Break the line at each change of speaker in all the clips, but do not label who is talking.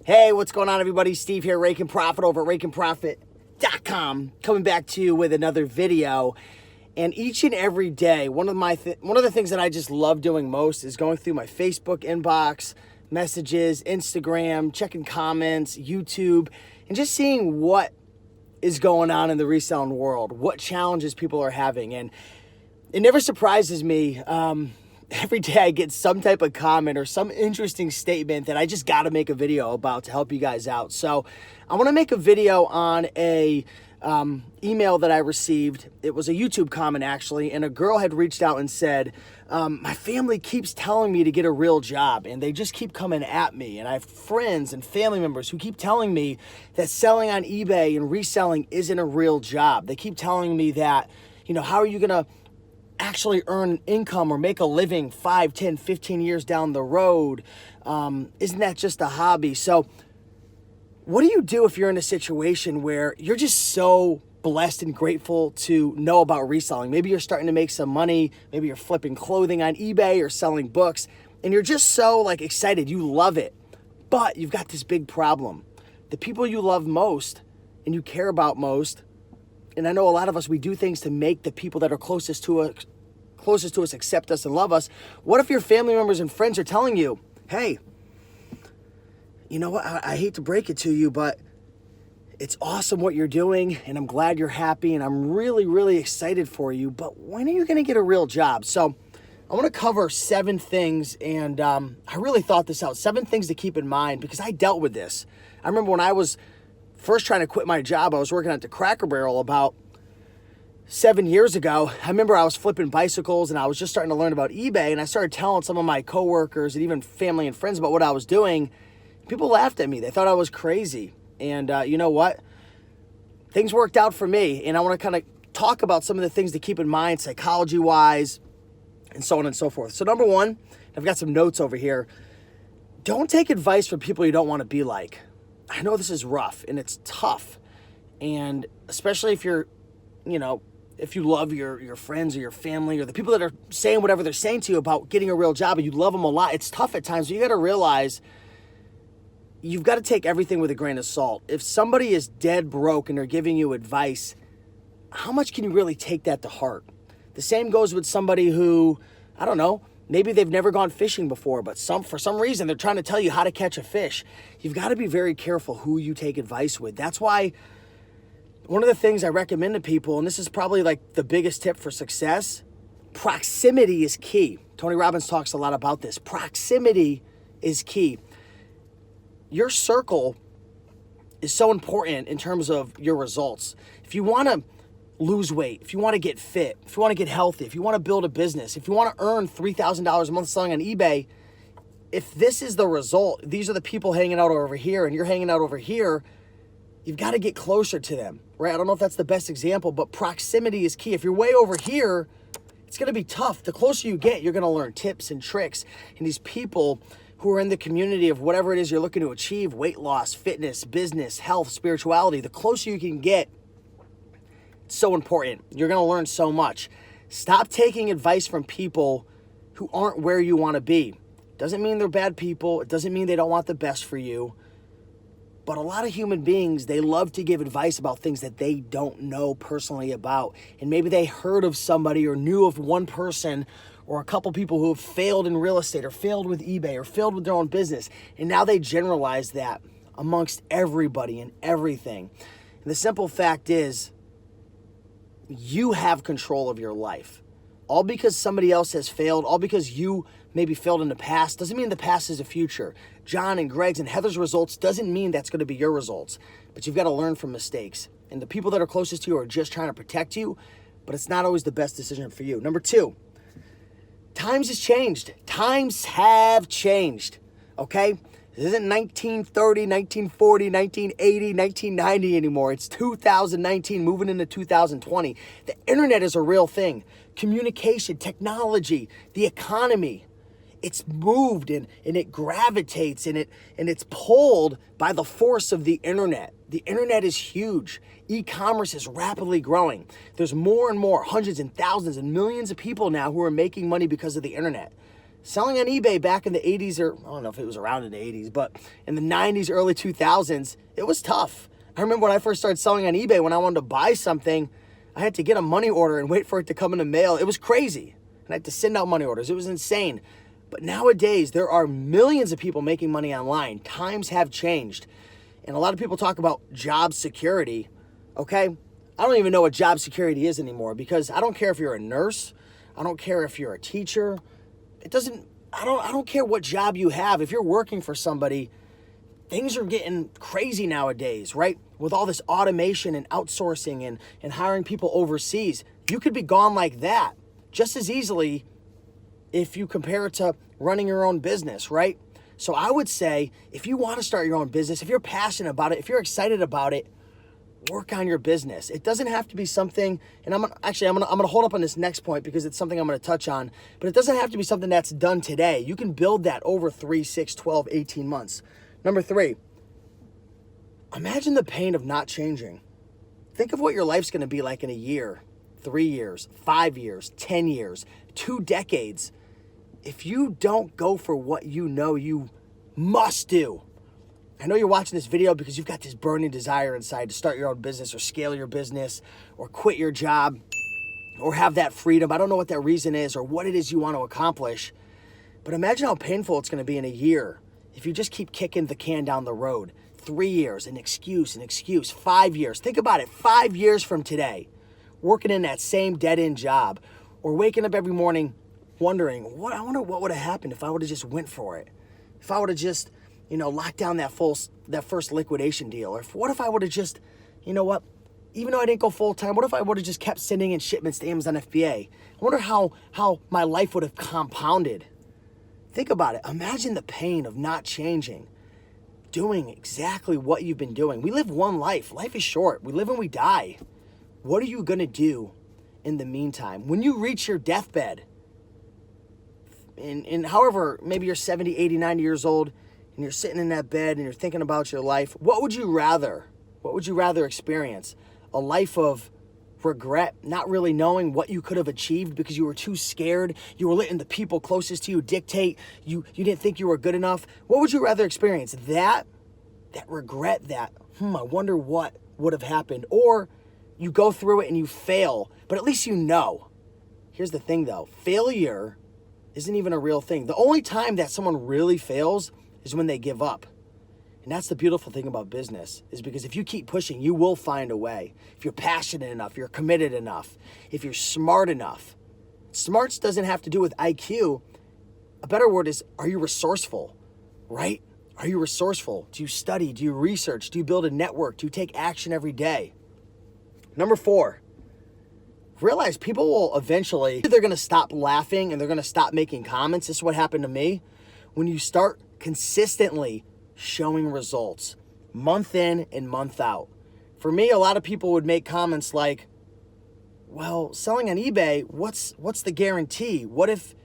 Hey, what's going on, everybody? Steve here, Rake and Profit over at rakeandprofit.com, coming back to you with another video. And each and every day, one of the things that I just love doing most is going through my Facebook inbox, messages, Instagram, checking comments, YouTube, and just seeing what is going on in the reselling world, what challenges people are having. And it never surprises me. Every day I get some type of comment or some interesting statement that I just got to make a video about to help you guys out. So I want to make a video on a email that I received. It was a YouTube comment, actually, and a girl had reached out and said, my family keeps telling me to get a real job, and they just keep coming at me. And I have friends and family members who keep telling me that selling on eBay and reselling isn't a real job. They keep telling me that, how are you going to actually earn income or make a living 5, 10, 15 years down the road? Isn't that just a hobby? So what do you do if you're in a situation where you're just so blessed and grateful to know about reselling? Maybe you're starting to make some money. Maybe you're flipping clothing on eBay or selling books, and you're just so excited. You love it, but you've got this big problem. The people you love most and you care about most, and I know a lot of us, we do things to make the people that are closest to us accept us and love us. What if your family members and friends are telling you, hey, you know what, I hate to break it to you, but it's awesome what you're doing, and I'm glad you're happy, and I'm really, really excited for you, but when are you going to get a real job? So I want to cover 7 things, and I really thought this out, 7 things to keep in mind, because I dealt with this. I remember when I was first trying to quit my job, I was working at the Cracker Barrel about 7 years ago. I remember I was flipping bicycles and I was just starting to learn about eBay, and I started telling some of my coworkers and even family and friends about what I was doing. People laughed at me. They thought I was crazy. And you know what? Things worked out for me, and I want to kind of talk about some of the things to keep in mind psychology-wise and so on and so forth. So number 1, I've got some notes over here. Don't take advice from people you don't want to be like. I know this is rough and it's tough, and especially if you're, if you love your friends or your family or the people that are saying whatever they're saying to you about getting a real job and you love them a lot, it's tough at times. But you got to realize you've got to take everything with a grain of salt. If somebody is dead broke and they're giving you advice, how much can you really take that to heart? The same goes with somebody who, I don't know, maybe they've never gone fishing before, but for some reason they're trying to tell you how to catch a fish. You've got to be very careful who you take advice with. That's why one of the things I recommend to people, and this is probably the biggest tip for success, proximity is key. Tony Robbins talks a lot about this. Proximity is key. Your circle is so important in terms of your results. If you want to lose weight, if you want to get fit, if you want to get healthy, if you want to build a business, if you want to earn $3,000 a month selling on eBay, if this is the result, these are the people hanging out over here and you're hanging out over here, you've got to get closer to them, right? I don't know if that's the best example, but proximity is key. If you're way over here, it's going to be tough. The closer you get, you're going to learn tips and tricks, and these people who are in the community of whatever it is you're looking to achieve, weight loss, fitness, business, health, spirituality, the closer you can get, it's so important. You're going to learn so much. Stop taking advice from people who aren't where you want to be. Doesn't mean they're bad people. It doesn't mean they don't want the best for you. But a lot of human beings, they love to give advice about things that they don't know personally about. And maybe they heard of somebody or knew of one person or a couple people who have failed in real estate or failed with eBay or failed with their own business. And now they generalize that amongst everybody and everything. And the simple fact is, you have control of your life. All because somebody else has failed, all because you maybe failed in the past, doesn't mean the past is the future. John and Greg's and Heather's results doesn't mean that's going to be your results. But you've got to learn from mistakes. And the people that are closest to you are just trying to protect you, but it's not always the best decision for you. Number 2, times has changed. Times have changed, okay? This isn't 1930, 1940, 1980, 1990 anymore. It's 2019, moving into 2020. The internet is a real thing. Communication, technology, the economy. It's moved and it gravitates and it's pulled by the force of the internet. The internet is huge. E-commerce is rapidly growing. There's more and more, hundreds and thousands and millions of people now who are making money because of the internet. Selling on eBay back in the 80s, or I don't know if it was around in the 80s, but in the 90s, early 2000s, it was tough. I remember when I first started selling on eBay, when I wanted to buy something, I had to get a money order and wait for it to come in the mail. It was crazy. And I had to send out money orders. It was insane. But nowadays, there are millions of people making money online. Times have changed. And a lot of people talk about job security, okay? I don't even know what job security is anymore, because I don't care if you're a nurse. I don't care if you're a teacher. I don't care what job you have. If you're working for somebody, things are getting crazy nowadays, right? With all this automation and outsourcing and hiring people overseas, you could be gone like that just as easily if you compare it to running your own business, right? So I would say, if you want to start your own business, if you're passionate about it, if you're excited about it, work on your business. It doesn't have to be something, and I'm gonna hold up on this next point because it's something I'm gonna touch on, but it doesn't have to be something that's done today. You can build that over 3, 6, 12, 18 months. Number 3, imagine the pain of not changing. Think of what your life's gonna be like in a year, 3 years, 5 years, 10 years, 2 decades. If you don't go for what you know you must do. I know you're watching this video because you've got this burning desire inside to start your own business or scale your business or quit your job or have that freedom. I don't know what that reason is or what it is you want to accomplish, but imagine how painful it's going to be in a year if you just keep kicking the can down the road. 3 years, an excuse. 5 years. Think about it. 5 years from today, working in that same dead-end job or waking up every morning wondering, I wonder what would have happened if I would have just went for it. If I would have just lock down that first liquidation deal. Or what if I would have just, even though I didn't go full time, what if I would have just kept sending in shipments to Amazon FBA? I wonder how my life would have compounded. Think about it. Imagine the pain of not changing, doing exactly what you've been doing. We live one life. Life is short. We live and we die. What are you going to do in the meantime? When you reach your deathbed, and however, maybe you're 70, 80, 90 years old, and you're sitting in that bed and you're thinking about your life, what would you rather experience? A life of regret, not really knowing what you could have achieved because you were too scared, you were letting the people closest to you dictate, you didn't think you were good enough? What would you rather experience? That regret, I wonder what would have happened? Or you go through it and you fail, but at least you know. Here's the thing though, failure isn't even a real thing. The only time that someone really fails is when they give up. And that's the beautiful thing about business, is because if you keep pushing, you will find a way. If you're passionate enough, you're committed enough, if you're smart enough. Smarts doesn't have to do with IQ. A better word is, are you resourceful, right? Are you resourceful? Do you study? Do you research? Do you build a network? Do you take action every day? Number 4, realize people will eventually, they're going to stop laughing and they're going to stop making comments. This is what happened to me. When you start consistently showing results month in and month out. For me, a lot of people would make comments like, well, selling on eBay, what's the guarantee? What if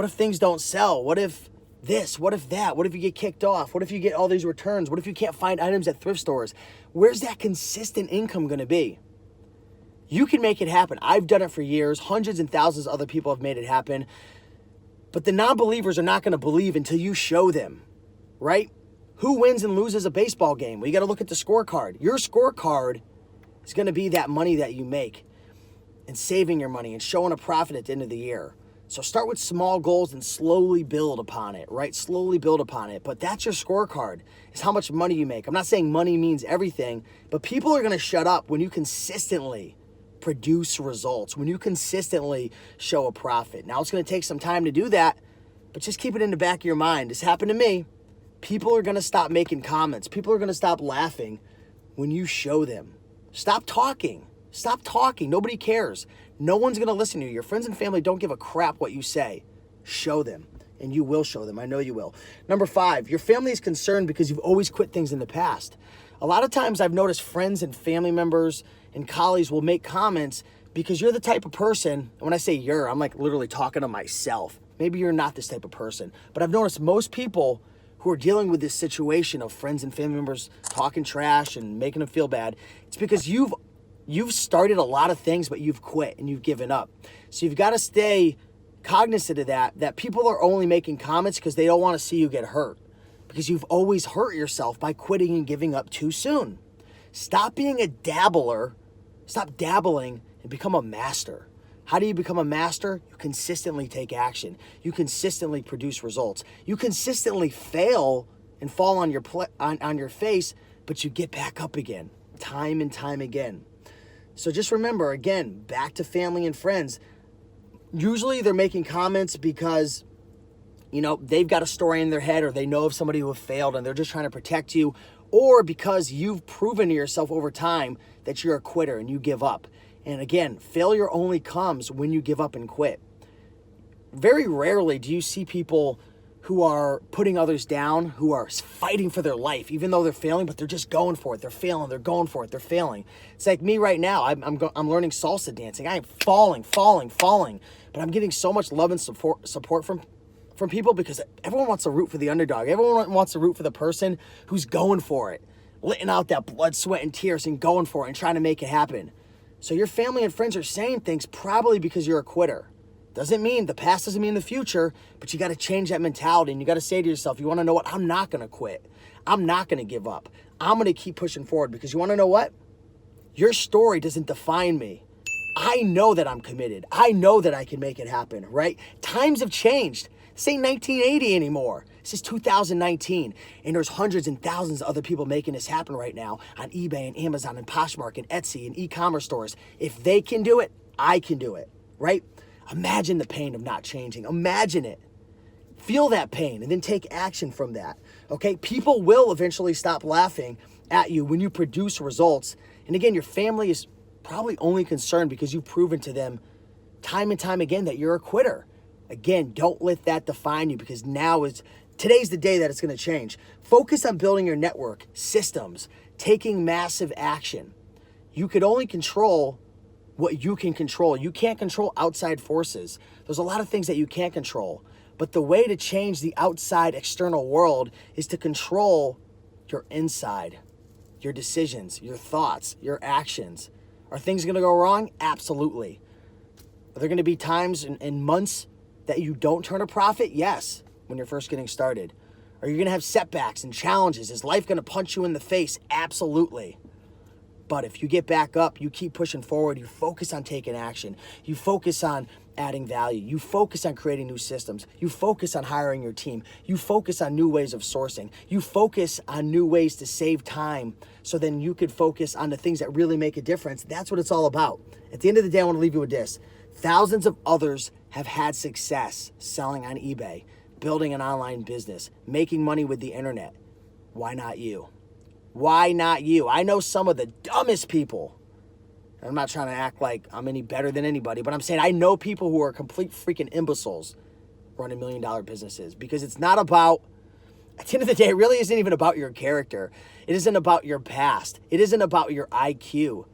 things don't sell? What if this? What if that? What if you get kicked off? What if you get all these returns? What if you can't find items at thrift stores? Where's that consistent income going to be? You can make it happen. I've done it for years. Hundreds and thousands of other people have made it happen. But the non-believers are not going to believe until you show them, right? Who wins and loses a baseball game? Well, you got to look at the scorecard. Your scorecard is going to be that money that you make and saving your money and showing a profit at the end of the year. So start with small goals and slowly build upon it, right? Slowly build upon it. But that's your scorecard, is how much money you make. I'm not saying money means everything, but people are going to shut up when you consistently produce results, when you consistently show a profit. Now, it's going to take some time to do that, but just keep it in the back of your mind. This happened to me. People are going to stop making comments. People are going to stop laughing when you show them. Stop talking. Stop talking. Nobody cares. No one's going to listen to you. Your friends and family don't give a crap what you say. Show them, and you will show them. I know you will. Number 5, your family is concerned because you've always quit things in the past. A lot of times I've noticed friends and family members and colleagues will make comments because you're the type of person, and when I say you're, I'm like literally talking to myself. Maybe you're not this type of person, but I've noticed most people who are dealing with this situation of friends and family members talking trash and making them feel bad, it's because you've started a lot of things, but you've quit and you've given up. So you've got to stay cognizant of that people are only making comments because they don't want to see you get hurt, because you've always hurt yourself by quitting and giving up too soon. Stop being a dabbler. Stop dabbling and become a master. How do you become a master? You consistently take action. You consistently produce results. You consistently fail and fall on your face, but you get back up again, time and time again. So just remember, again, back to family and friends. Usually they're making comments because, they've got a story in their head, or they know of somebody who have failed and they're just trying to protect you, or because you've proven to yourself over time that you're a quitter and you give up. And again, failure only comes when you give up and quit. Very rarely do you see people who are putting others down, who are fighting for their life, even though they're failing, but they're just going for it. They're failing, they're going for it, they're failing. It's like me right now. I'm learning salsa dancing. I am falling, but I'm getting so much love and support from people, because everyone wants to root for the underdog. Everyone wants to root for the person who's going for it, letting out that blood, sweat, and tears and going for it and trying to make it happen. So your family and friends are saying things probably because you're a quitter. Doesn't mean the past doesn't mean the future, but you got to change that mentality, and you got to say to yourself, you want to know what? I'm not going to quit. I'm not going to give up. I'm going to keep pushing forward, because you want to know what? Your story doesn't define me. I know that I'm committed. I know that I can make it happen, right? Times have changed. This ain't 1980 anymore. This is 2019, and there's hundreds and thousands of other people making this happen right now on eBay and Amazon and Poshmark and Etsy and e-commerce stores. If they can do it, I can do it, right? Imagine the pain of not changing. Imagine it. Feel that pain and then take action from that, okay? People will eventually stop laughing at you when you produce results. And again, your family is probably only concerned because you've proven to them time and time again that you're a quitter. Again, don't let that define you, because today's the day that it's going to change. Focus on building your network, systems, taking massive action. You could only control what you can control. You can't control outside forces. There's a lot of things that you can't control. But the way to change the outside external world is to control your inside, your decisions, your thoughts, your actions. Are things going to go wrong? Absolutely. Are there going to be times and months that you don't turn a profit? Yes, when you're first getting started. Are you going to have setbacks and challenges? Is life going to punch you in the face? Absolutely. But if you get back up, you keep pushing forward, you focus on taking action, you focus on adding value, you focus on creating new systems, you focus on hiring your team, you focus on new ways of sourcing, you focus on new ways to save time, so then you could focus on the things that really make a difference. That's what it's all about. At the end of the day, I want to leave you with this. Thousands of others have had success selling on eBay, building an online business, making money with the internet. Why not you? Why not you? I know some of the dumbest people. I'm not trying to act like I'm any better than anybody, but I'm saying I know people who are complete freaking imbeciles running $1 million businesses, because it's not about, at the end of the day, it really isn't even about your character. It isn't about your past. It isn't about your IQ.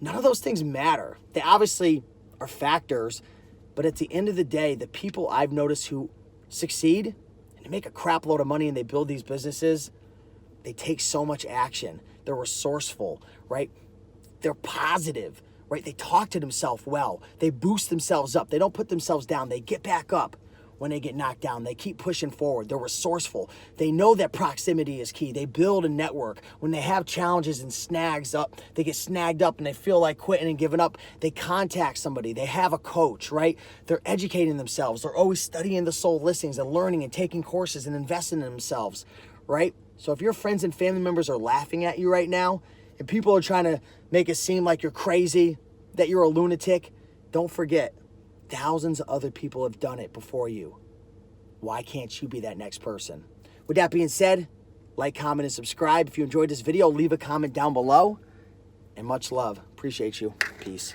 None of those things matter. They obviously are factors, but at the end of the day, the people I've noticed who succeed and they make a crap load of money and they build these businesses, they take so much action. They're resourceful, right? They're positive, right? They talk to themselves well. They boost themselves up. They don't put themselves down. They get back up when they get knocked down. They keep pushing forward. They're resourceful. They know that proximity is key. They build a network. When they have challenges and they get snagged up and they feel like quitting and giving up, they contact somebody. They have a coach, right? They're educating themselves. They're always studying the soul listings and learning and taking courses and investing in themselves, right? So if your friends and family members are laughing at you right now, and people are trying to make it seem like you're crazy, that you're a lunatic, don't forget, thousands of other people have done it before you. Why can't you be that next person? With that being said, like, comment, and subscribe. If you enjoyed this video, leave a comment down below. And much love. Appreciate you. Peace.